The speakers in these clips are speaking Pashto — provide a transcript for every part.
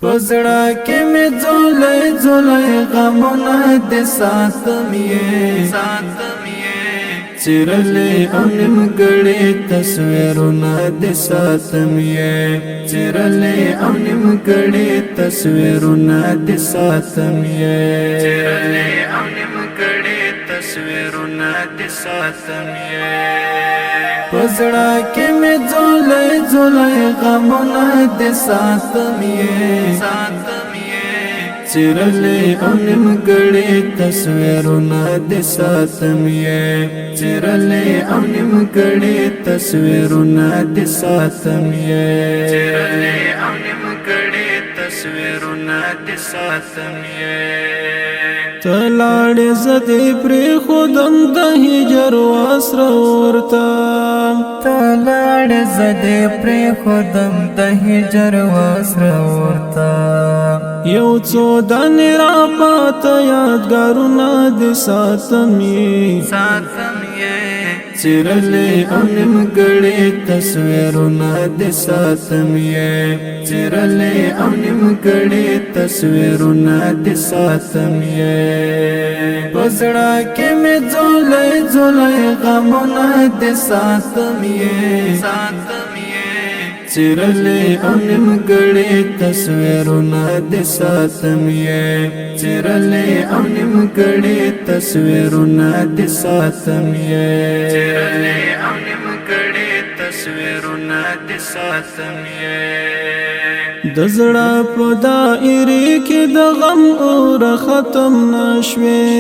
پزړه کې مې ځولې ځولې غمونه دې ساتم یې چیرلې او نیمګړې تصویرونه دې ساتم یې چیرلې او نیمګړې تصویرونه دې ساتم یې چیرلې او نیمګړې تصویرونه دې ساتم یې پزړه کې مې ځولې ځولې غمونه دې ساتم یې چیرلې او نیمګړې تصویرونه دې ساتم یې چیرلې او نیمګړې تصویرونه دې ساتم یې چیرلې او نیمګړې تصویرونه دې ساتم یې تلاړې زدې پرې خودم د هجر واسره ورته تلاړې زدې پرې خودم د هجر واسره ورته یو څو دانې را پاته یادګارونه دې ساتم یې چیرلې او نیمګړې تصویرونه دې ساتم یې چیرلې او نیمګړې تصویرونه دې ساتم یې پزړه کې مې ځولې ځولې غمونه دې ساتم یې چیرلې او نیمګړې تصویرونه دې ساتم یې چیرلې او نیمګړې تصویرونه دې ساتم یې چیرلې او نیمګړې تصویرونه دې ساتم یې د زړه په دایره کې د غم اور ختم نشوي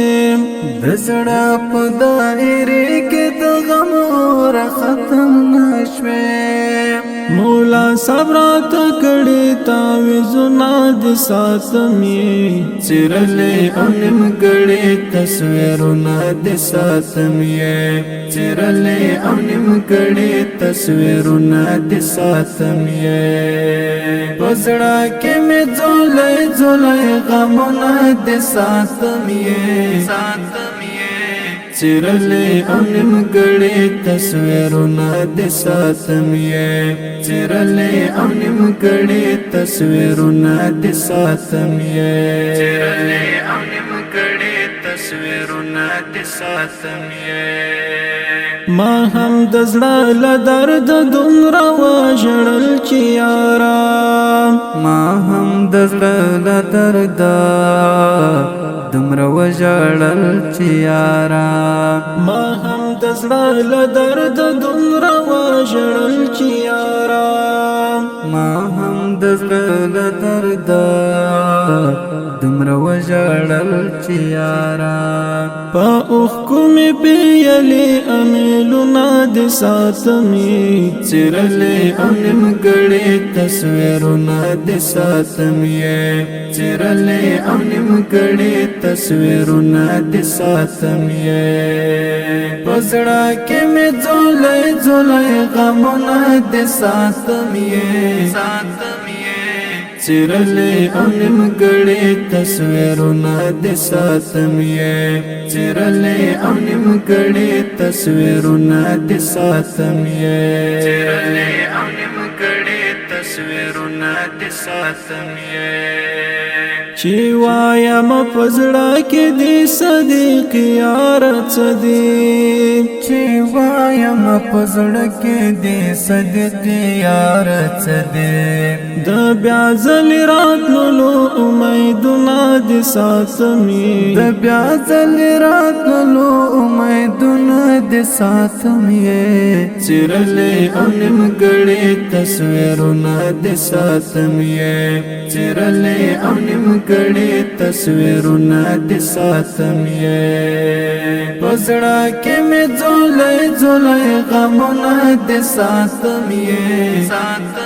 د زړه په دایره کې د غم اور ختم نشوي مولا صبر تکړه تعویذونه دې ساتم یې چیرلې او نیمګړې تصویرونه دې ساتم یې چیرلې او نیمګړې تصویرونه دې ساتم یې پزړه کې مې ځولې ځولې غمونه دې ساتم یې چیرلې او نیمګړې تصویرونه دې ساتم یې چیرلې او نیمګړې تصویرونه دې ساتم یې چیرلې او نیمګړې تصویرونه دې ساتم یې ما هم د زړه له درد دومره وژړل چې یارا ما هم د زړه له درد دومره وژړل چې یارا ما هم د زړه له درد دومره وژړل چې یارا ما هم د زړه له درد دومره وژړل چې یارا په اوښکو مې پیلې امیلونه دې ساتم یې چیرلې او نیمګړې تصویرونه دې ساتم یې چیرلې او نیمګړې تصویرونه دې ساتم یې پزړه کې مې ځولې ځولې غمونه دې ساتم یې چیرلې او نیمګړې تصویرونه دې ساتم یې چیرلې او نیمګړې تصویرونه دې ساتم یې چیرلې او نیمګړې تصویرونه دې ساتم یې چې وایم پزړه کې دې صدیق یار څه دې چې وایم پزړه کې دې صدیق یار څه دې د بیا ځل راتلو امیدونه دې ساتم یې د بیا ځل راتلو امیدونه دې ساتم یې چیرلې او نیمګړې تصویرونه دې ساتم یې چیرلې او نیمګړې تصویرونه دې ساتم یې پزړه کې مې ځولې ځولې غمونه دې ساتم یې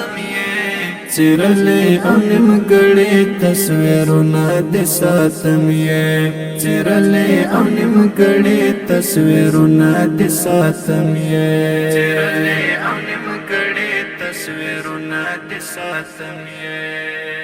چیرلې او نیمګړې تصویرونه دې ساتم یې چیرلې او نیمګړې تصویرونه دې ساتم یې چیرلې او نیمګړې تصویرونه دې ساتم یې